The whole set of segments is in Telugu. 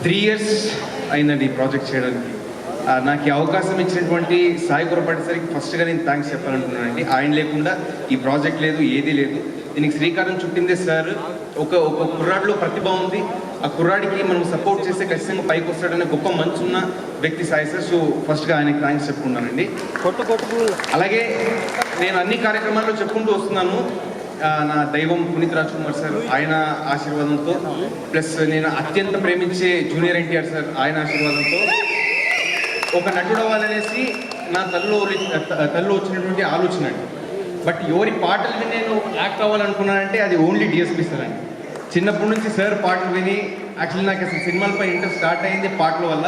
3 years అయిందండి ఈ ప్రాజెక్ట్ చేయడానికి. నాకు ఈ అవకాశం ఇచ్చినటువంటి సాయి గురపాటి సార్కి ఫస్ట్గా నేను థ్యాంక్స్ చెప్పాలనుకున్నానండి. ఆయన లేకుండా ఈ ప్రాజెక్ట్ లేదు, ఏదీ లేదు. దీనికి శ్రీకారం చుట్టిందే సార్. ఒక కుర్రాడిలో ప్రతిభ ఉంది, ఆ కుర్రాడికి మనం సపోర్ట్ చేస్తే ఖచ్చితంగా పైకి వస్తాడనే గొప్ప మనసున్న వ్యక్తి సాయి సార్. సో ఫస్ట్గా ఆయనకి థ్యాంక్స్ చెప్పుకున్నానండి. అలాగే నేను అన్ని కార్యక్రమాల్లో చెప్పుకుంటూ వస్తున్నాను, నా దైవం పునీత్ రాజ్ కుమార్ సార్, ఆయన ఆశీర్వాదంతో, ప్లస్ నేను అత్యంత ప్రేమించే జూనియర్ ఎన్టీఆర్ సార్, ఆయన ఆశీర్వాదంతో ఒక నటుడు అవ్వాలనేసి నా తల్లిలో వచ్చినటువంటి ఆలోచన అండి. బట్ ఎవరి పాటలు విని నేను యాక్ట్ అవ్వాలనుకున్నానంటే అది ఓన్లీ డిఎస్పీ సార్ అండి. చిన్నప్పటి నుంచి సార్ పాటలు విని యాక్చువల్లీ నాకు అసలు సినిమాలపై ఇంట్రెస్ట్ స్టార్ట్ అయింది పాటల వల్ల,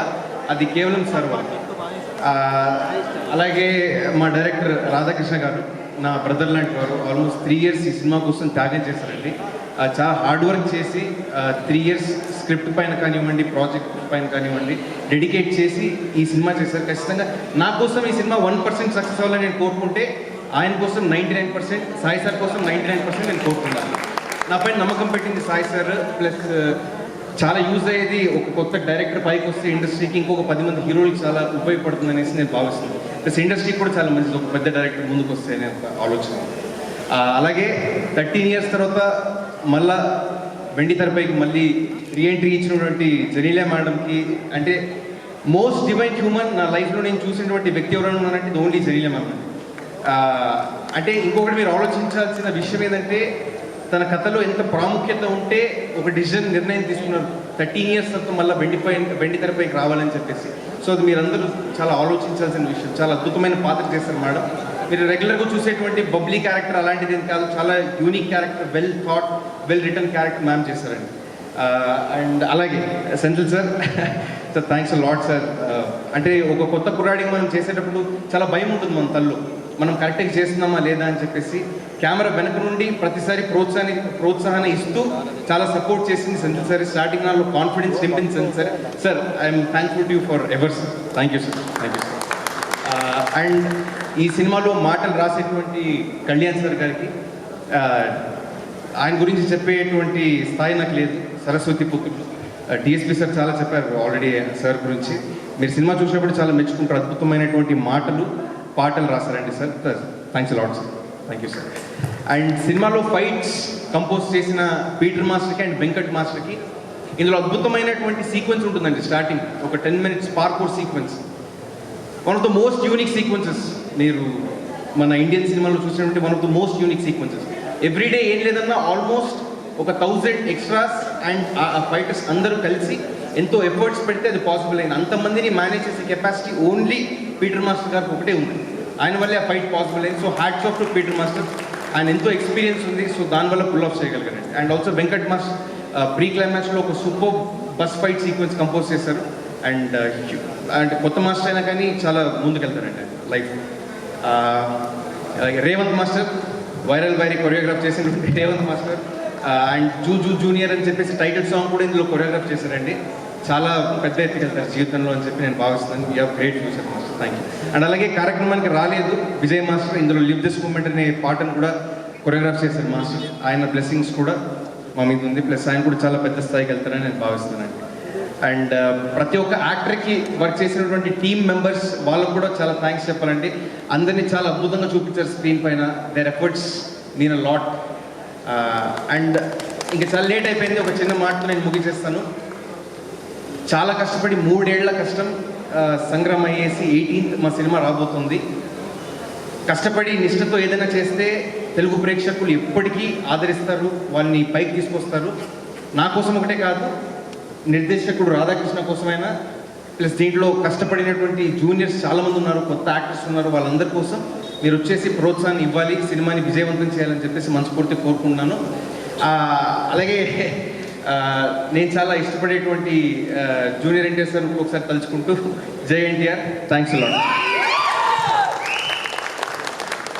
అది కేవలం సార్ వల్ల. అలాగే మా డైరెక్టర్ రాధాకృష్ణ గారు నా బ్రదర్ లాంటి వారు, ఆల్మోస్ట్ 3 years ఈ సినిమా కోసం త్యాగం చేశారండి. చాలా హార్డ్ వర్క్ చేసి 3 years స్క్రిప్ట్ పైన కానివ్వండి, ప్రాజెక్ట్ పైన కానివ్వండి డెడికేట్ చేసి ఈ సినిమా చేశారు. ఖచ్చితంగా నా కోసం ఈ సినిమా 1% సక్సెస్ అవ్వాలని నేను కోరుకుంటే, ఆయన కోసం 99%, సాయి సార్ కోసం 99% నేను కోరుకున్నాను. నా పైన నమ్మకం పెట్టింది సాయి సార్. ప్లస్ చాలా యూజ్ అయ్యేది, ఒక కొత్త డైరెక్టర్ పైకి వస్తే ఇండస్ట్రీకి ఇంకొక 10 మంది హీరోలకి చాలా ఉపయోగపడుతుంది అనేసి నేను భావిస్తున్నాను. ప్లస్ ఇండస్ట్రీకి కూడా చాలా మంచిది ఒక పెద్ద డైరెక్టర్ ముందుకు వస్తే అనే ఒక ఆలోచన. అలాగే 13 years తర్వాత మళ్ళా వెండి తెరపైకి మళ్ళీ రీఎంట్రీ ఇచ్చినటువంటి జనీలా మేడంకి, అంటే మోస్ట్ డివైన్ హ్యూమన్ నా లైఫ్లో నేను చూసినటువంటి వ్యక్తి ఎవరైనా ఉన్నారంటే ఇది ఓన్లీ జనీలా మ్యామ్. అంటే ఇంకొకటి మీరు ఆలోచించాల్సిన విషయం ఏంటంటే, తన కథలో ఎంత ప్రాముఖ్యత ఉంటే ఒక నిర్ణయం తీసుకున్నారు 13 years తర్వాత మళ్ళీ వెండి తెరపైకి రావాలని చెప్పేసి. సో అది మీరందరూ చాలా ఆలోచించాల్సిన విషయం. చాలా అద్భుతమైన పాత్ర చేశారు మేడం. మీరు రెగ్యులర్గా చూసేటువంటి బబ్లీ క్యారెక్టర్ అలాంటిది ఏం కాదు, చాలా unique character, well thought, well return character ma'am చేశారండి. అండ్ అలాగే Senthil sir, sir thanks a lot sir. అంటే ఒక కొత్త కుర్రాడికి మనం చేసేటప్పుడు చాలా భయం ఉంటుంది మన తల్లు, మనం కరెక్ట్గా చేస్తున్నామా లేదా అని చెప్పేసి. కెమెరా వెనక నుండి ప్రతిసారి ప్రోత్సాహన ఇస్తూ చాలా సపోర్ట్ చేసింది సెంథిల్ సార్. స్టార్టింగ్ నాలో కాన్ఫిడెన్స్ నింపింది Senthil sir. Sir I'm thankful to you for ever sir. Thank you sir, thank you sir. And ఈ సినిమాలో మాటలు రాసేటువంటి కళ్యాణ్ సార్ గారికి, ఆయన గురించి చెప్పేటువంటి స్థాయి నాకు లేదు. సరస్వతి పుత్రుడు డిఎస్పీ సార్ చాలా చెప్పారు ఆల్రెడీ సార్ గురించి. మీరు సినిమా చూసినప్పుడు చాలా మెచ్చుకుంటారు. అద్భుతమైనటువంటి పాటలు రాశారండి sir. Thanks lot sir, thank you sir. And సినిమాలో ఫైట్స్ కంపోజ్ చేసిన పీటర్ మాస్టర్కి అండ్ వెంకట్ మాస్టర్కి. ఇందులో అద్భుతమైనటువంటి సీక్వెన్స్ ఉంటుందండి. స్టార్టింగ్ ఒక 10 minutes parkour sequence, one of the most unique sequences. మీరు మన ఇండియన్ సినిమాలో చూసినటువంటి one of the most unique sequences. Everyday ఏం లేదన్నా ఆల్మోస్ట్ ఒక 1000 extras అండ్ ఆ ఫైటర్స్ అందరూ కలిసి ఎంతో ఎఫర్ట్స్ పెడితే అది పాసిబుల్ అయింది. అంతమందిని మేనేజ్ చేసే కెపాసిటీ ఓన్లీ పీటర్ మాస్టర్ గారికి ఒకటే ఉంది. ఆయన వల్లే ఆ ఫైట్ పాసిబుల్ అయింది. So hats off to Peter master. ఆయన ఎంతో ఎక్స్పీరియన్స్ ఉంది, సో దానివల్ల పుల్ ఆఫ్ చేయగలిగారండి. And also Venkat master pre క్లైమాక్స్లో ఒక super bus fight sequence compose చేశారు. అండ్ కొత్త మాస్టర్ అయినా కానీ చాలా ముందుకెళ్తారండి life. Revanth master, viral choreograph చేసినటువంటి రేవంత్ మాస్టర్. అండ్ జూనియర్ అని చెప్పేసి టైటిల్ సాంగ్ కూడా ఇందులో కొరియోగ్రాఫ్ చేశారండి. చాలా పెద్ద ఎత్తుకెళ్తారు జీవితంలో అని చెప్పి నేను భావిస్తున్నాను. You have great future master, thank you. And అలాగే కార్యక్రమానికి రాలేదు విజయ్ మాస్టర్, ఇందులో లివ్ దిస్ మూమెంట్ అనే పాటను కూడా కొరియోగ్రాఫ్ చేశారు మాస్టర్. ఆయన బ్లెస్సింగ్స్ కూడా మా మీద ఉంది. ప్లస్ ఆయన కూడా చాలా పెద్ద స్థాయికి వెళ్తారని నేను భావిస్తున్నానండి. అండ్ ప్రతి ఒక్క యాక్టర్కి వర్క్ చేసినటువంటి టీమ్ మెంబర్స్ వాళ్ళకు కూడా చాలా థ్యాంక్స్ చెప్పాలండి. అందరినీ చాలా అద్భుతంగా చూపించారు స్క్రీన్ పైన. Their efforts mean a lot. And ఇంకా చాలా లేట్ అయిపోయింది, ఒక చిన్న మాటతో నేను ముగించేస్తాను. చాలా కష్టపడి 3 ఏళ్ల కష్టం సంగ్రహం అయ్యేసి 18th మా సినిమా రాబోతుంది. కష్టపడి నిష్ఠతో ఏదైనా చేస్తే తెలుగు ప్రేక్షకులు ఎప్పటికీ ఆదరిస్తారు, వాళ్ళని పైకి తీసుకొస్తారు. నా కోసం ఒకటే కాదు, నిర్దేశకుడు రాధాకృష్ణ కోసమైనా, ప్లస్ దీంట్లో కష్టపడినటువంటి జూనియర్స్ చాలామంది ఉన్నారు, కొత్త యాక్టర్స్ ఉన్నారు, వాళ్ళందరి కోసం మీరు వచ్చేసి ప్రోత్సాహాన్ని ఇవ్వాలి, సినిమాని విజయవంతం చేయాలని చెప్పేసి మనస్ఫూర్తి కోరుకుంటున్నాను. అలాగే నేను చాలా ఇష్టపడేటువంటి జూనియర్ ఎన్టీఆర్ సార్ ఒకసారి తలుచుకుంటూ, జై ఎన్టీఆర్, థ్యాంక్స్ అలాట్.